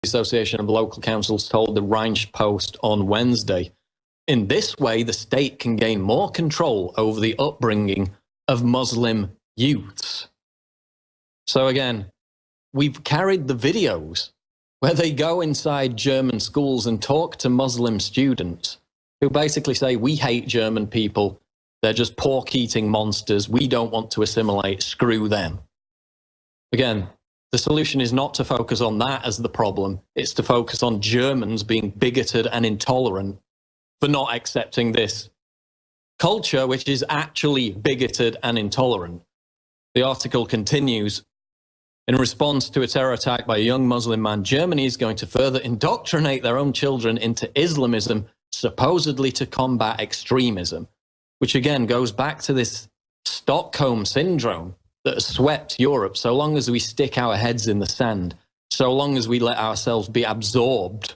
Association of Local Councils told the Rheinische Post on Wednesday. In this way, the state can gain more control over the upbringing of Muslim youths. So again, we've carried the videos where they go inside German schools and talk to Muslim students who basically say, we hate German people, they're just pork-eating monsters, we don't want to assimilate, screw them. Again, the solution is not to focus on that as the problem, it's to focus on Germans being bigoted and intolerant for not accepting this culture, which is actually bigoted and intolerant. The article continues, in response to a terror attack by a young Muslim man, Germany is going to further indoctrinate their own children into Islamism, supposedly to combat extremism, which again goes back to this Stockholm syndrome that has swept Europe. So long as we stick our heads in the sand, so long as we let ourselves be absorbed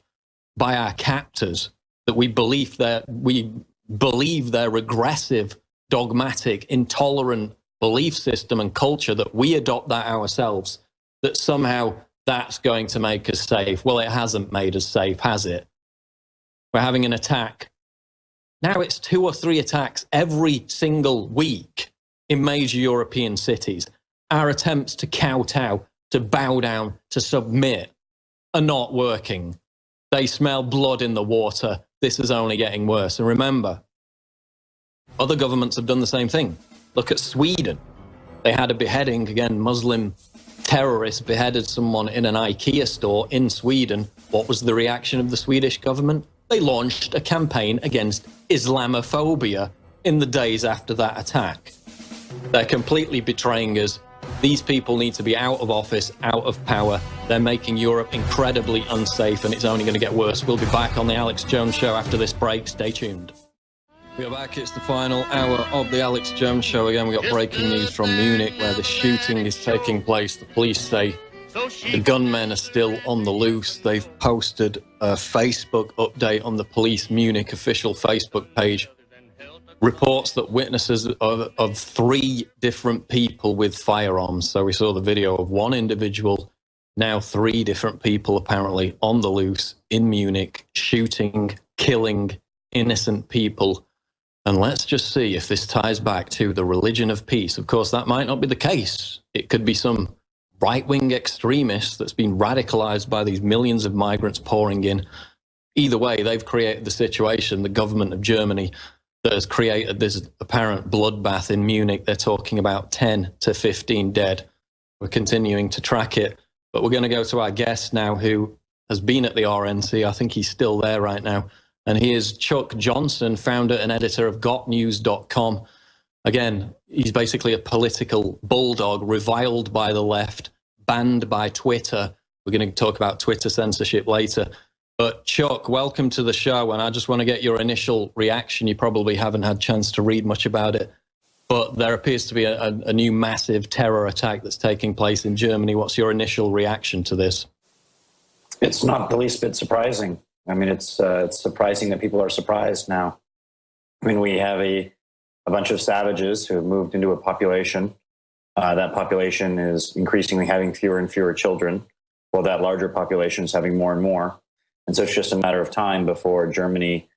by our captors, that we believe their regressive, dogmatic, intolerant belief system and culture, that we adopt that ourselves, that somehow that's going to make us safe. Well, it hasn't made us safe, has it? We're having an attack. Now it's 2 or 3 attacks every single week in major European cities. Our attempts to kowtow, to bow down, to submit are not working. They smell blood in the water. This is only getting worse. And remember, other governments have done the same thing. Look at Sweden. They had a beheading, again, Muslim terrorists beheaded someone in an IKEA store in Sweden. What was the reaction of the Swedish government? They launched a campaign against Islamophobia in the days after that attack. They're completely betraying us. These people need to be out of office, out of power. They're making Europe incredibly unsafe, and it's only going to get worse. We'll be back on the Alex Jones Show after this break. Stay tuned. We are back. It's the final hour of the Alex Jones Show. Again, we got breaking news from Munich, where the shooting is taking place. The police say the gunmen are still on the loose. They've posted a Facebook update on the police Munich official Facebook page. Reports that witnesses of 3 different people with firearms. So we saw the video of 1 individual, now 3 different people apparently on the loose in Munich, shooting, killing innocent people. And let's just see if this ties back to the religion of peace. Of course, that might not be the case. It could be some right-wing extremist that's been radicalized by these millions of migrants pouring in. Either way, they've created the situation, the government of Germany, that has created this apparent bloodbath in Munich. They're talking about 10 to 15 dead. We're continuing to track it, but we're going to go to our guest now, who has been at the RNC. I think he's still there right now. And he is Chuck Johnson, founder and editor of gotnews.com. Again, he's basically a political bulldog, reviled by the left, banned by Twitter. We're going to talk about Twitter censorship later. But Chuck, welcome to the show, and I just want to get your initial reaction. You probably haven't had a chance to read much about it, but there appears to be a new massive terror attack that's taking place in Germany. What's your initial reaction to this? It's not the least bit surprising. I mean, it's surprising that people are surprised now. I mean, we have a bunch of savages who have moved into a population. That population is increasingly having fewer and fewer children, while that larger population is having more and more. And so it's just a matter of time before Germany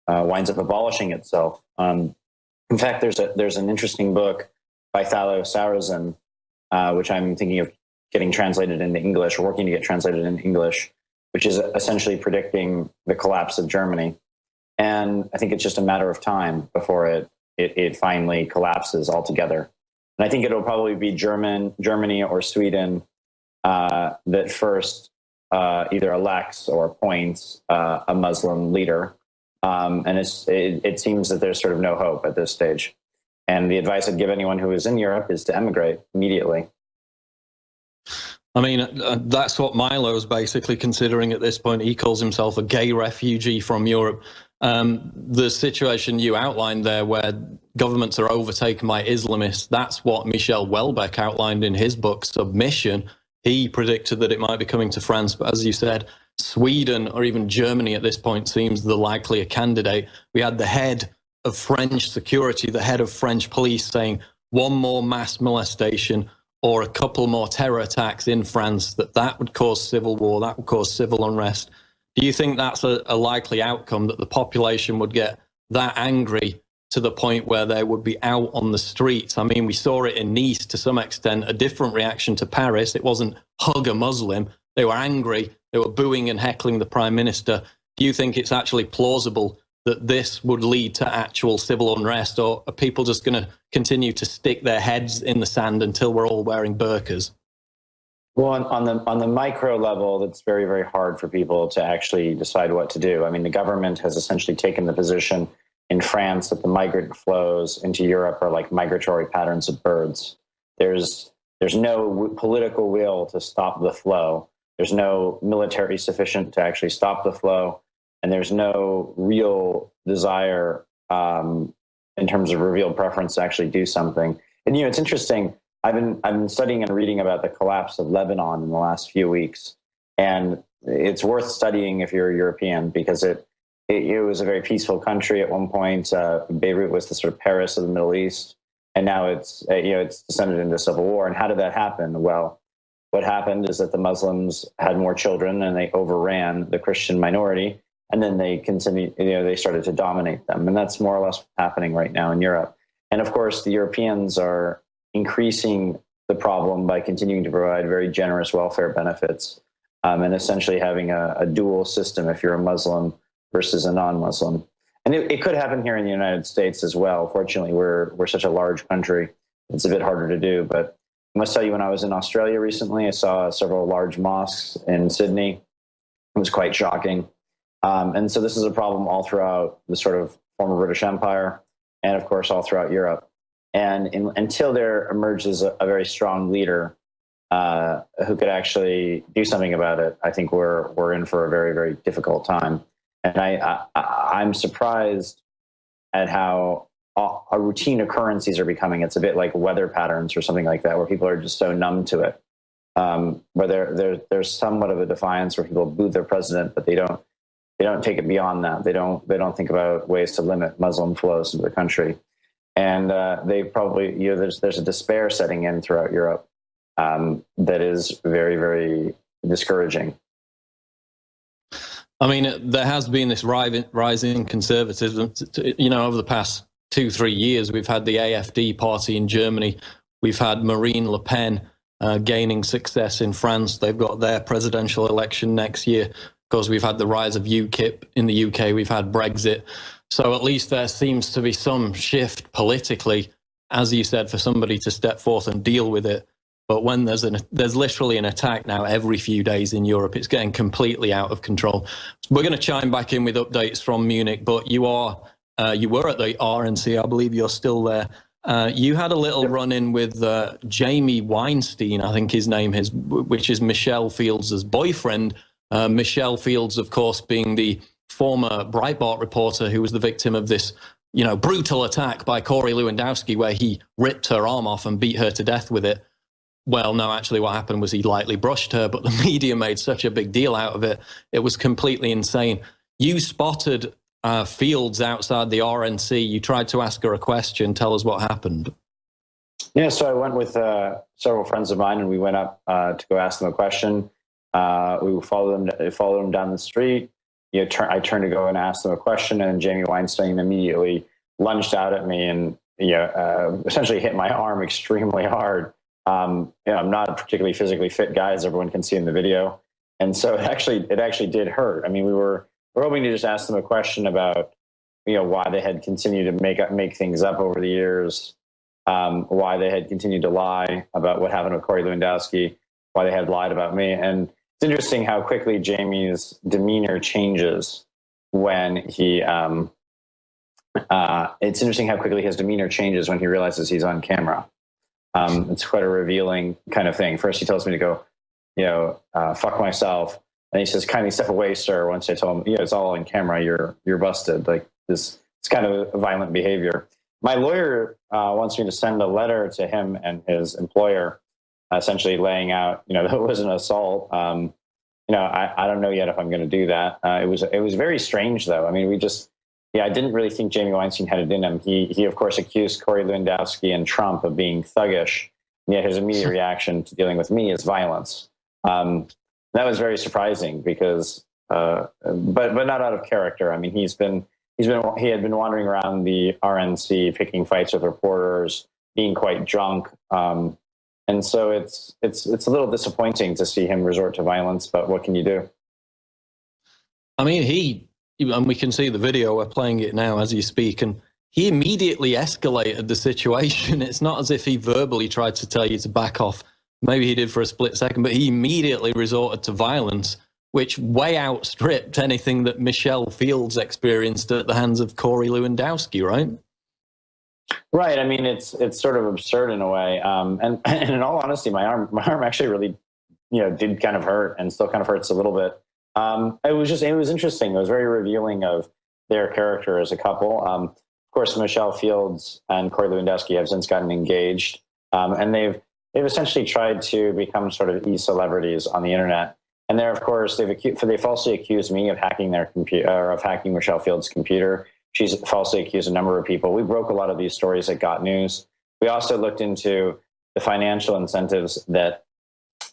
winds up abolishing itself. In fact, there's an interesting book by Thalo Sarrazin, which I'm thinking of getting translated into English, or working to get translated into English, which is essentially predicting the collapse of Germany. And I think it's just a matter of time before it finally collapses altogether. And I think it'll probably be Germany or Sweden that first either elects or appoints a Muslim leader. And it seems that there's sort of no hope at this stage. And the advice I'd give anyone who is in Europe is to emigrate immediately. I mean, that's what Milo's basically considering at this point. He calls himself a gay refugee from Europe. The situation you outlined there, where governments are overtaken by Islamists, that's what Michel Houellebecq outlined in his book, Submission. He predicted that it might be coming to France, but as you said, Sweden or even Germany at this point seems the likelier candidate. We had the head of French security, the head of French police saying, 1 more mass molestation, or a couple more terror attacks in France, that would cause civil war, that would cause civil unrest. Do you think that's a likely outcome, that the population would get that angry to the point where they would be out on the streets? I mean, we saw it in Nice to some extent, a different reaction to Paris. It wasn't hug a Muslim. They were angry. They were booing and heckling the prime minister. Do you think it's actually plausible that this would lead to actual civil unrest, or are people just going to continue to stick their heads in the sand until we're all wearing burqas? Well, on the micro level, it's very, very hard for people to actually decide what to do. I mean, the government has essentially taken the position in France that the migrant flows into Europe are like migratory patterns of birds. There's no political will to stop the flow. There's no military sufficient to actually stop the flow. And there's no real desire in terms of revealed preference to actually do something. And, it's interesting. I've been studying and reading about the collapse of Lebanon in the last few weeks. And it's worth studying if you're a European, because it was a very peaceful country at one point. Beirut was the sort of Paris of the Middle East. And now it's descended into civil war. And how did that happen? Well, what happened is that the Muslims had more children and they overran the Christian minority. And then they started to dominate them. And that's more or less what's happening right now in Europe. And of course, the Europeans are increasing the problem by continuing to provide very generous welfare benefits and essentially having a dual system if you're a Muslim versus a non-Muslim. And it could happen here in the United States as well. Fortunately, we're such a large country. It's a bit harder to do. But I must tell you, when I was in Australia recently, I saw several large mosques in Sydney. It was quite shocking. And so this is a problem all throughout the sort of former British Empire and, of course, all throughout Europe. And until there emerges a very strong leader who could actually do something about it, I think we're in for a very, very difficult time. And I'm surprised at how a routine occurrences are becoming. It's a bit like weather patterns or something like that, where people are just so numb to it. Where there's somewhat of a defiance where people boo their president, but they don't take it beyond that. They don't think about ways to limit Muslim flows into the country. And they probably, there's a despair setting in throughout Europe that is very, very discouraging. I mean, there has been this rising conservatism. Over the past 2-3 years, we've had the AfD party in Germany. We've had Marine Le Pen gaining success in France. They've got their presidential election next year. Of course, we've had the rise of UKIP in the UK. We've had Brexit. So at least there seems to be some shift politically, as you said, for somebody to step forth and deal with it. But when there's literally an attack now every few days in Europe, it's getting completely out of control. We're going to chime back in with updates from Munich, but you were at the RNC. I believe you're still there. You had a little run-in with Jamie Weinstein, I think his name is, which is Michelle Fields' boyfriend. Michelle Fields, of course, being the former Breitbart reporter who was the victim of this, brutal attack by Corey Lewandowski, where he ripped her arm off and beat her to death with it. Well, no, actually what happened was he lightly brushed her, but the media made such a big deal out of it. It was completely insane. You spotted Fields outside the RNC. You tried to ask her a question. Tell us what happened. Yeah, so I went with several friends of mine, and we went up to go ask them a question. We followed them down the street. I turned to go and ask them a question, and Jamie Weinstein immediately lunged out at me and essentially hit my arm extremely hard. I'm not a particularly physically fit guy, as everyone can see in the video, and so it actually did hurt. I mean, we're hoping to just ask them a question about why they had continued to make things up over the years, why they had continued to lie about what happened with Corey Lewandowski, why they had lied about me. And it's interesting how quickly Jamie's demeanor changes when he realizes he's on camera. It's quite a revealing kind of thing. First, he tells me to go, fuck myself. And he says, kindly step away, sir. Once I told him, it's all on camera. You're busted. Like this, it's kind of violent behavior. My lawyer wants me to send a letter to him and his employer, essentially laying out, that it was an assault. I don't know yet if I'm going to do that. It was very strange, though. I mean, I didn't really think Jamie Weinstein had it in him. He of course accused Corey Lewandowski and Trump of being thuggish. yet his immediate reaction to dealing with me is violence. That was very surprising because, but not out of character. I mean, he had been wandering around the RNC, picking fights with reporters, being quite drunk. And so it's a little disappointing to see him resort to violence, but what can you do? I mean, and we can see the video, we're playing it now as you speak, and he immediately escalated the situation. It's not as if he verbally tried to tell you to back off. Maybe he did for a split second, but he immediately resorted to violence, which way outstripped anything that Michelle Fields experienced at the hands of Corey Lewandowski, right? Right. I mean, it's sort of absurd in a way. And in all honesty, my arm actually really, did kind of hurt and still kind of hurts a little bit. It was interesting. It was very revealing of their character as a couple. Of course, Michelle Fields and Corey Lewandowski have since gotten engaged, and they've essentially tried to become sort of e-celebrities on the internet. And they're, of course, they falsely accused me of hacking their computer, or of hacking Michelle Fields' computer. She's falsely accused a number of people. We broke a lot of these stories at Got News. We also looked into the financial incentives that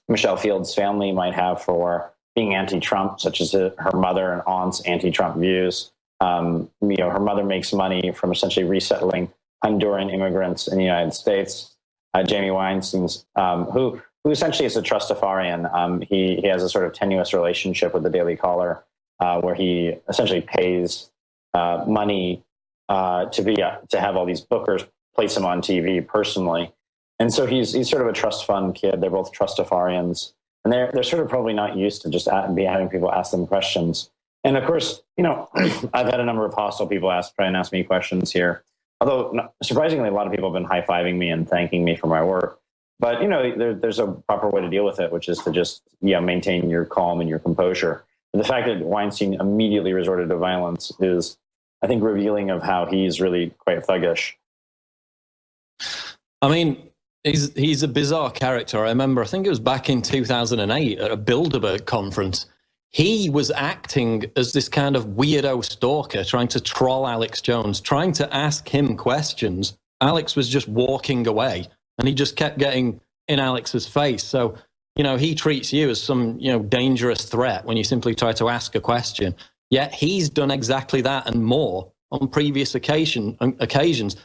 Michelle Fields' family might have for being anti-Trump, such as her mother and aunt's anti-Trump views. Her mother makes money from essentially resettling Honduran immigrants in the United States. Jamie Weinstein's, who essentially is a trustafarian. He has a sort of tenuous relationship with the Daily Caller, where he essentially pays money to have all these bookers place him on TV personally. And so he's sort of a trust fund kid. They're both trustafarians, and they're sort of probably not used to just having people ask them questions. And of course, I've had a number of hostile people try and ask me questions here. Although surprisingly, a lot of people have been high-fiving me and thanking me for my work. But there's a proper way to deal with it, which is to just maintain your calm and your composure. And the fact that Weinstein immediately resorted to violence is, I think, revealing of how he's really quite thuggish. I mean, he's a bizarre character. I remember, I think it was back in 2008 at a Bilderberg conference. He was acting as this kind of weirdo stalker, trying to troll Alex Jones, trying to ask him questions. Alex was just walking away, and he just kept getting in Alex's face. So, he treats you as some, dangerous threat when you simply try to ask a question. Yet he's done exactly that and more on previous occasions.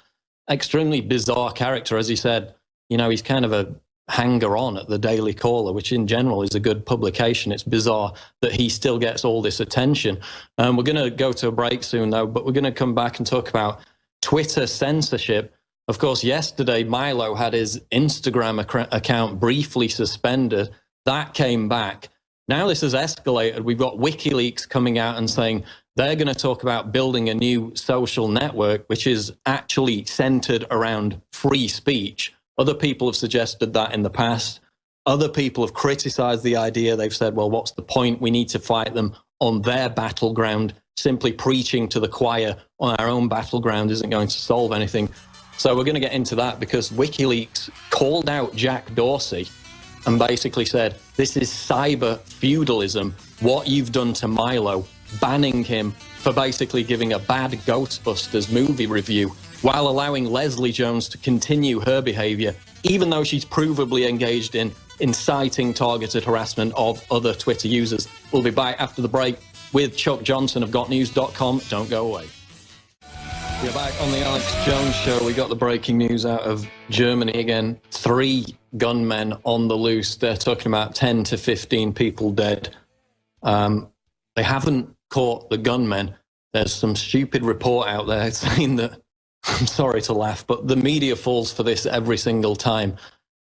Extremely bizarre character, as he said. He's kind of a hanger-on at the Daily Caller, which in general is a good publication. It's bizarre that he still gets all this attention. We're going to go to a break soon, though, but we're going to come back and talk about Twitter censorship. Of course, yesterday, Milo had his Instagram account briefly suspended. That came back. Now this has escalated. We've got WikiLeaks coming out and saying they're going to talk about building a new social network, which is actually centered around free speech. Other people have suggested that in the past. Other people have criticized the idea. They've said, well, what's the point? We need to fight them on their battleground. Simply preaching to the choir on our own battleground isn't going to solve anything. So we're going to get into that because WikiLeaks called out Jack Dorsey and basically said, this is cyber feudalism, what you've done to Milo, banning him for basically giving a bad Ghostbusters movie review while allowing Leslie Jones to continue her behavior, even though she's provably engaged in inciting targeted harassment of other Twitter users. We'll be back after the break with Chuck Johnson of GotNews.com. Don't go away. We're back on the Alex Jones Show. We got the breaking news out of Germany again. 3 gunmen on the loose. They're talking about 10 to 15 people dead. They haven't caught the gunmen. There's some stupid report out there saying that, I'm sorry to laugh, but the media falls for this every single time,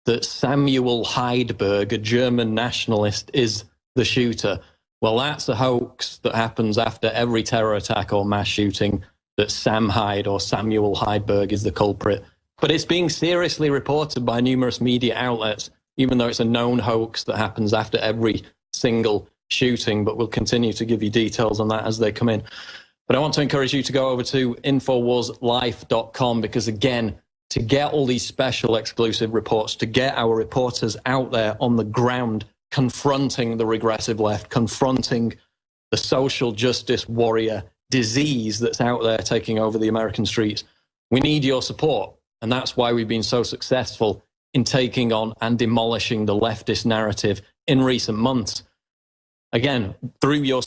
that Samuel Heidberg, a German nationalist, is the shooter. Well, that's a hoax that happens after every terror attack or mass shooting, that Sam Hyde or Samuel Heidberg is the culprit. But it's being seriously reported by numerous media outlets, even though it's a known hoax that happens after every single shooting. But we'll continue to give you details on that as they come in. But I want to encourage you to go over to InfoWarsLife.com because, again, to get all these special exclusive reports, to get our reporters out there on the ground confronting the regressive left, confronting the social justice warrior disease that's out there taking over the American streets, we need your support. And that's why we've been so successful in taking on and demolishing the leftist narrative in recent months. Again, through your